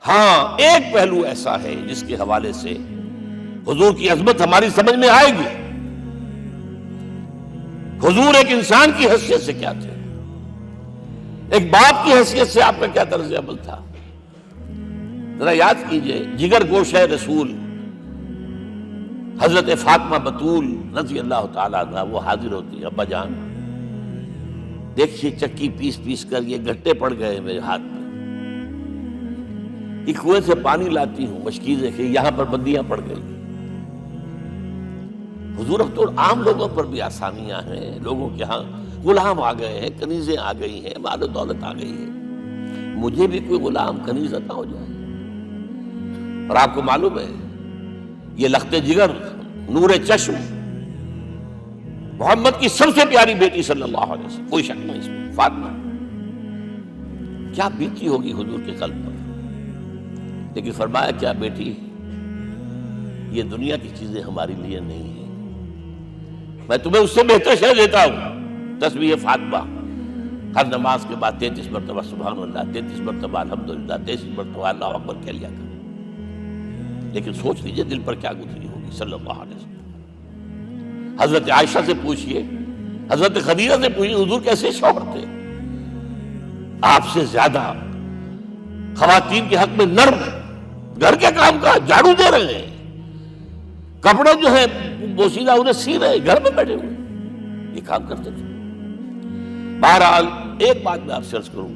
ہاں ایک پہلو ایسا ہے جس کے حوالے سے حضور کی عظمت ہماری سمجھ میں آئے گی. حضور ایک انسان کی حیثیت سے کیا تھے، ایک باپ کی حیثیت سے آپ کا کیا طرز عمل تھا. ذرا یاد کیجئے، جگر گوشہ رسول حضرت فاطمہ بتول رضی اللہ تعالیٰ عنہ وہ حاضر ہوتی ہے. ابا جان دیکھیے چکی پیس پیس کر یہ گٹے پڑ گئے میرے ہاتھ میں، یہ کنویں سے پانی لاتی ہوں، مشکیزیں کہ یہاں پر بندیاں پڑ گئی. حضور اب تو عام لوگوں پر بھی آسانیاں ہیں، لوگوں کے ہاں غلام آ گئے ہیں، کنیزیں آ گئی ہیں، مال و دولت آ گئی ہے. مجھے بھی کوئی غلام کنیز عطا ہو جائے. اور آپ کو معلوم ہے یہ لخت جگر نور چشم محمد کی سب سے پیاری بیٹی صلی اللہ علیہ وسلم، کوئی شک نہیں اس میں، فاطمہ کیا بیتی ہوگی حضور کے قلب پر. لیکن فرمایا کیا بیٹی، یہ دنیا کی چیزیں ہمارے لیے نہیں ہیں، میں تمہیں اس سے بہتر شے دیتا ہوں. تسبیح فاطمہ ہر نماز کے بعد 33 مرتبہ سبحان اللہ، 33 مرتبہ الحمدللہ، 33 مرتبہ اللہ اکبر کہہ لیا کر. لیکن سوچ لیجئے دل پر کیا گزری ہوگی صلی اللہ علیہ وسلم. حضرت عائشہ سے پوچھئے، حضرت خدیجہ سے پوچھئے حضور کیسے شوہر تھے، آپ سے زیادہ خواتین کے حق میں نرم، گھر کے کام کا جھاڑو دے رہے ہیں، کپڑے جو ہیں بوسیدہ انہیں سی رہے ہیں، گھر میں بیٹھے ہوئے یہ کام کرتے تھے. بہرحال ایک بات میں آپ سے عرض کروں،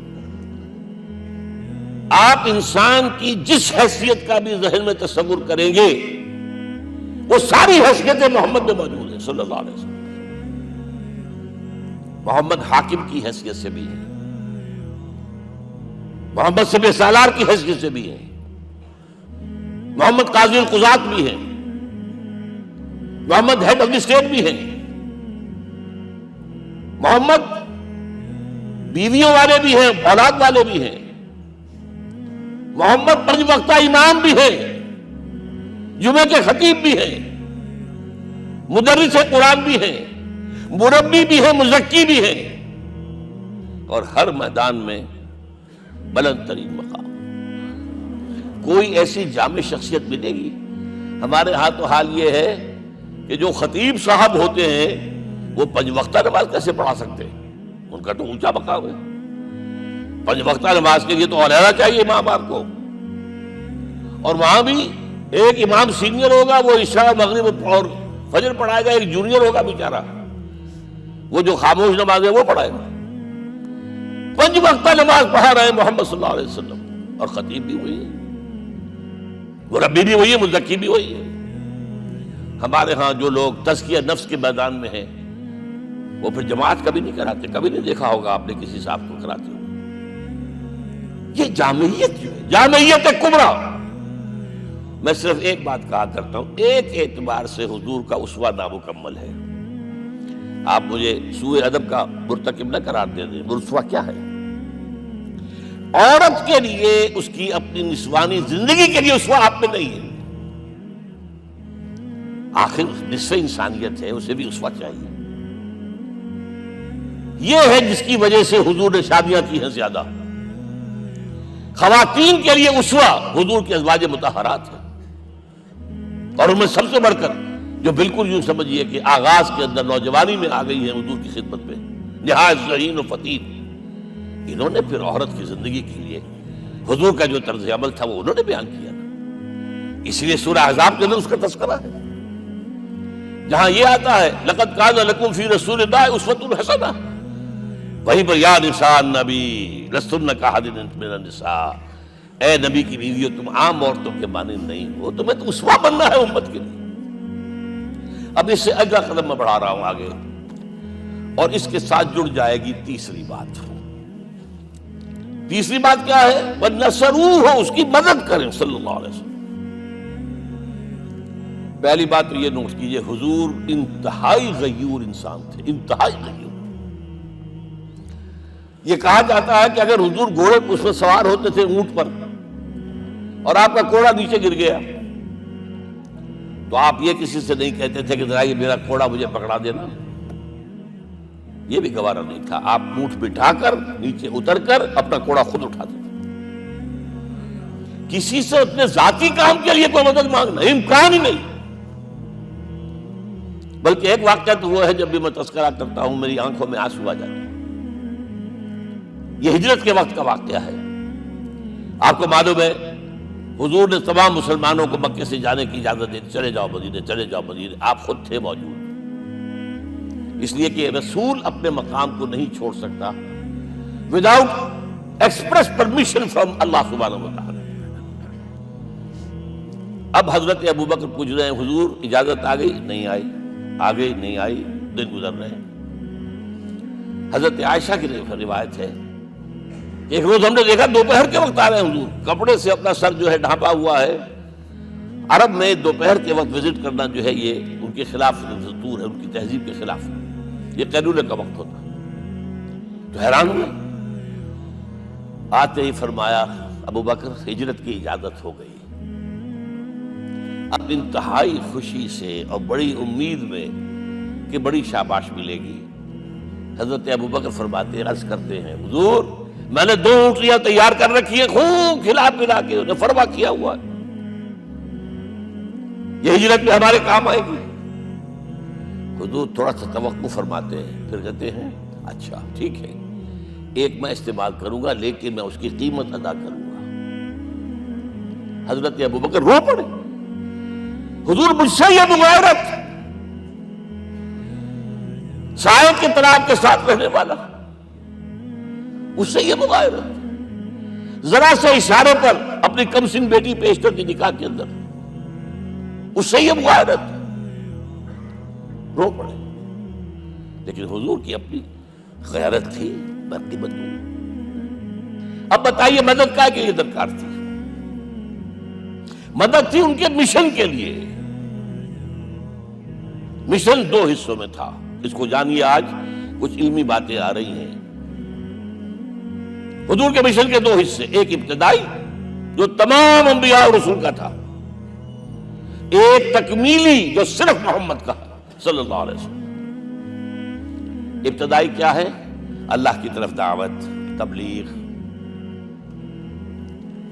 آپ انسان کی جس حیثیت کا بھی ذہن میں تصور کریں گے وہ ساری حیثیتیں محمد میں موجود ہیں صلی اللہ علیہ وسلم. محمد حاکم کی حیثیت سے بھی ہے، محمد سب سالار کی حیثیت سے بھی ہے، محمد قاضی القضات بھی ہیں، محمد ہیڈ آف دی اسٹیٹ بھی ہیں، محمد بیویوں والے بھی ہیں، اولاد والے بھی ہیں، محمد 5 وقتہ امام بھی ہیں، جمعے کے خطیب بھی ہیں، مدرس قرآن بھی ہیں، مربی بھی ہیں، مزکی بھی ہیں، اور ہر میدان میں بلند ترین مقام. کوئی ایسی جامع شخصیت ملے گی؟ ہمارے ہاں تو حال یہ ہے کہ جو خطیب صاحب ہوتے ہیں وہ 5 وقتہ نماز کیسے پڑھا سکتے ہیں؟ ان کا تو اونچا مقام ہے. 5 وقتہ نماز کے لیے تو علیحدہ چاہیے امام آپ کو. اور وہاں بھی ایک امام سینئر ہوگا، وہ عشاء مغرب اور فجر پڑھائے گا، ایک جونیئر ہوگا بیچارہ، وہ جو خاموش نماز ہے وہ پڑھائے گا. 5 وقتہ نماز پڑھا رہے ہیں محمد صلی اللہ علیہ وسلم، اور خطیب بھی وہی ہے، مربی بھی وہی ہے، مزکی بھی وہی ہے. ہمارے ہاں جو لوگ تزکیہ نفس کے میدان میں ہیں وہ پھر جماعت کبھی نہیں کراتے. کبھی نہیں دیکھا ہوگا آپ نے کسی صاحب کو کراتے ہوئے. یہ جامعیت جو ہے، جامعیت کبریٰ. میں صرف ایک بات کہا کرتا ہوں، ایک اعتبار سے حضور کا اسوہ نامکمل ہے. آپ مجھے سوء ادب کا مرتکب نہ قرار دے دیں. اسوہ کیا ہے؟ عورت کے لیے اس کی اپنی نسوانی زندگی کے لیے اسوہ آپ میں نہیں ہے. آخر نصف انسانیت ہے، اسے بھی اسوہ چاہیے. یہ ہے جس کی وجہ سے حضور نے شادیاں کی ہیں زیادہ. خواتین کے لیے اسوہ حضور کے ازواج مطہرات ہیں، اور ان میں سب سے بڑھ کر جو بالکل یوں سمجھیے کہ آغاز کے اندر نوجوانی میں آ گئی ہیں حضور کی خدمت میں، نہایت ذہین و فطین. انہوں نے پھر عورت کی زندگی کے لیے حضور کا جو طرز عمل تھا وہ انہوں نے بیان کیا نا. اس لیے سورہ احزاب کے اندر اس کا تذکرہ ہے، جہاں یہ آتا ہے لقد کان لکم فی رسول اللہ اسوۃ حسنہ، وہیں پر یا نساء النبی لستن کاحد من النساء، اے نبی کی بیویوں تم عام عورتوں کے مانند نہیں ہو، تمہیں تو اسوہ بننا ہے امت کے لیے. اب اس سے اگلا قدم میں بڑھا رہا ہوں آگے، اور اس کے ساتھ جڑ جائے گی تیسری بات. تیسری بات کیا ہے؟ وَنَصَرُوهُ، اس کی مدد کریں صلی اللہ علیہ وسلم. پہلی بات تو یہ نوٹ کیجئے، حضور انتہائی غیور انسان تھے، انتہائی غیور. یہ کہا جاتا ہے کہ اگر حضور گھوڑے اس پر سوار ہوتے تھے اونٹ پر، اور آپ کا کوڑا نیچے گر گیا تو آپ یہ کسی سے نہیں کہتے تھے کہ ذرا یہ میرا کوڑا مجھے پکڑا دینا، یہ بھی گوارا نہیں تھا. آپ اونٹ بٹھا کر نیچے اتر کر اپنا کوڑا خود اٹھاتے تھے. کسی سے اپنے ذاتی کام کے لیے کوئی مدد مانگنا امکان ہی نہیں. بلکہ ایک واقعہ تو وہ ہے جب بھی میں تذکرہ کرتا ہوں میری آنکھوں میں آنسو آ جاتے ہیں. یہ ہجرت کے وقت کا واقعہ ہے. آپ کو معلوم ہے حضور نے تمام مسلمانوں کو مکے سے جانے کی اجازت دی، چلے جاؤ مدینے، چلے جاؤ مدینے. آپ خود تھے موجود، اس لیے کہ رسول اپنے مقام کو نہیں چھوڑ سکتا وداؤٹ ایکسپریس پرمیشن فرام اللہ سبحانہ وتعالی. اب حضرت ابوبکر پوچھ رہے ہیں حضور اجازت آ گئی؟ نہیں آئی. آ گئی؟ نہیں آئی. دن گزر رہے ہیں. حضرت عائشہ کی روایت ہے ایک روز ہم نے دیکھا دوپہر کے وقت آ رہے ہیں حضور، کپڑے سے اپنا سر جو ہے ڈھانپا ہوا ہے. عرب میں دوپہر کے وقت وزٹ کرنا جو ہے یہ ان کے خلاف دستور ہے، ان کی تہذیب کے خلاف. یہ قیلولے کا وقت ہوتا. تو حیران ہوئے. آتے ہی فرمایا ابوبکر ہجرت کی اجازت ہو گئی. اب انتہائی خوشی سے اور بڑی امید میں کہ بڑی شاباش ملے گی حضرت ابوبکر فرماتے ہیں، عرض کرتے ہیں حضور میں نے 2 اونٹیاں تیار کر رکھی ہیں، خوب کھلا پلا کے انہیں فرما کیا ہوا ہے، یہ ہجرت میں ہمارے کام آئے گی. حضور تھوڑا سا توقع فرماتے ہیں، پھر کہتے ہیں اچھا ٹھیک ہے، ایک میں استعمال کروں گا لیکن میں اس کی قیمت ادا کروں گا. حضرت ابوبکر رو پڑے. حضور مجھ سے یہ مغایرت، سائے کے تناب کے ساتھ رہنے والا، اس سے یہ مغایرت، ذرا سے اشارے پر اپنی کمسن بیٹی پیش کرتی نکاح کے اندر، اس سے یہ مغایرت. رو پڑے. لیکن حضور کی اپنی غیرت تھی، میں قیمت دوں. اب بتائیے مدد کا کے لیے درکار تھی؟ مدد تھی ان کے مشن کے لیے. مشن 2 حصوں میں تھا، اس کو جانیے. آج کچھ علمی باتیں آ رہی ہیں. حضور کے مشن کے 2 حصے، ایک ابتدائی جو تمام انبیاء اور رسول کا تھا، ایک تکمیلی جو صرف محمد کا صلی اللہ علیہ وسلم. ابتدائی کیا ہے؟ اللہ کی طرف دعوت، تبلیغ.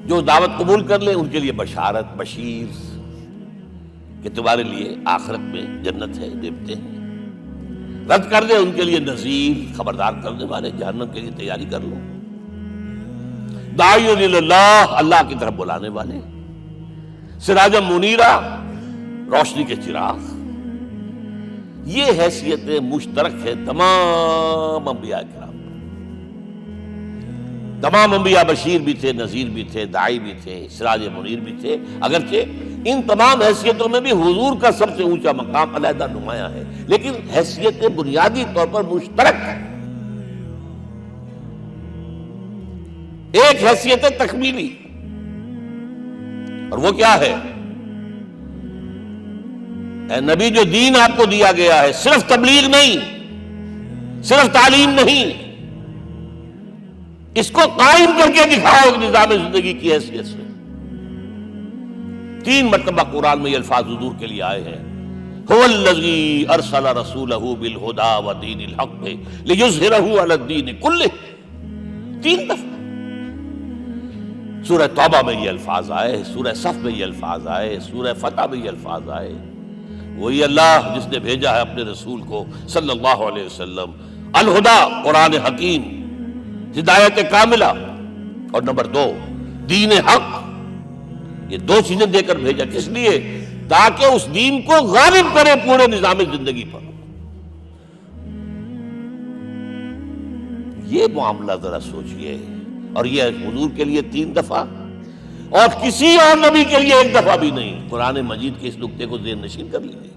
جو دعوت قبول کر لیں ان کے لیے بشارت، بشیر کہ تمہارے لیے آخرت میں جنت ہے، دیوتے ہیں. رد کر دیں ان کے لیے نذیر، خبردار کرنے والے، جہنم کے لیے تیاری کر لو. داعی اللہ، اللہ کی طرف بلانے والے. سراجا منیرہ، روشنی کے چراغ. یہ حیثیتیں مشترک ہے تمام انبیاء کرام. تمام انبیاء بشیر بھی تھے، نذیر بھی تھے، داعی بھی تھے، سراج منیر بھی تھے. اگرچہ ان تمام حیثیتوں میں بھی حضور کا سب سے اونچا مقام علیحدہ نمایاں ہے، لیکن حیثیتیں بنیادی طور پر مشترک ہیں. ایک حیثیت تکمیلی، اور وہ کیا ہے؟ اے نبی جو دین آپ کو دیا گیا ہے صرف تبلیغ نہیں، صرف تعلیم نہیں، اس کو قائم کر کے دکھاؤ نظام زندگی کی حیثیت سے. 3 مرتبہ قرآن میں یہ الفاظ حضور کے لیے آئے ہیں، هو الذی ارسل رسولہ بالہدی ودین الحق لیظہرہ علی الدین کلہ. 3 دفعہ سورہ توبہ میں یہ الفاظ آئے، سورہ صف میں یہ الفاظ آئے، سورہ فتح میں یہ الفاظ آئے. وہی اللہ جس نے بھیجا ہے اپنے رسول کو صلی اللہ علیہ وسلم، الہدا قرآن حکیم، ہدایت کاملہ، اور نمبر 2 دین حق. یہ 2 چیزیں دے کر بھیجا. کس لیے؟ تاکہ اس دین کو غالب کرے پورے نظام زندگی پر. یہ معاملہ ذرا سوچئے. اور یہ حضور کے لیے 3 دفعہ، اور کسی اور نبی کے لیے 1 دفعہ بھی نہیں. قرآن مجید کے اس نقطے کو ذہن نشین کر لیجیے.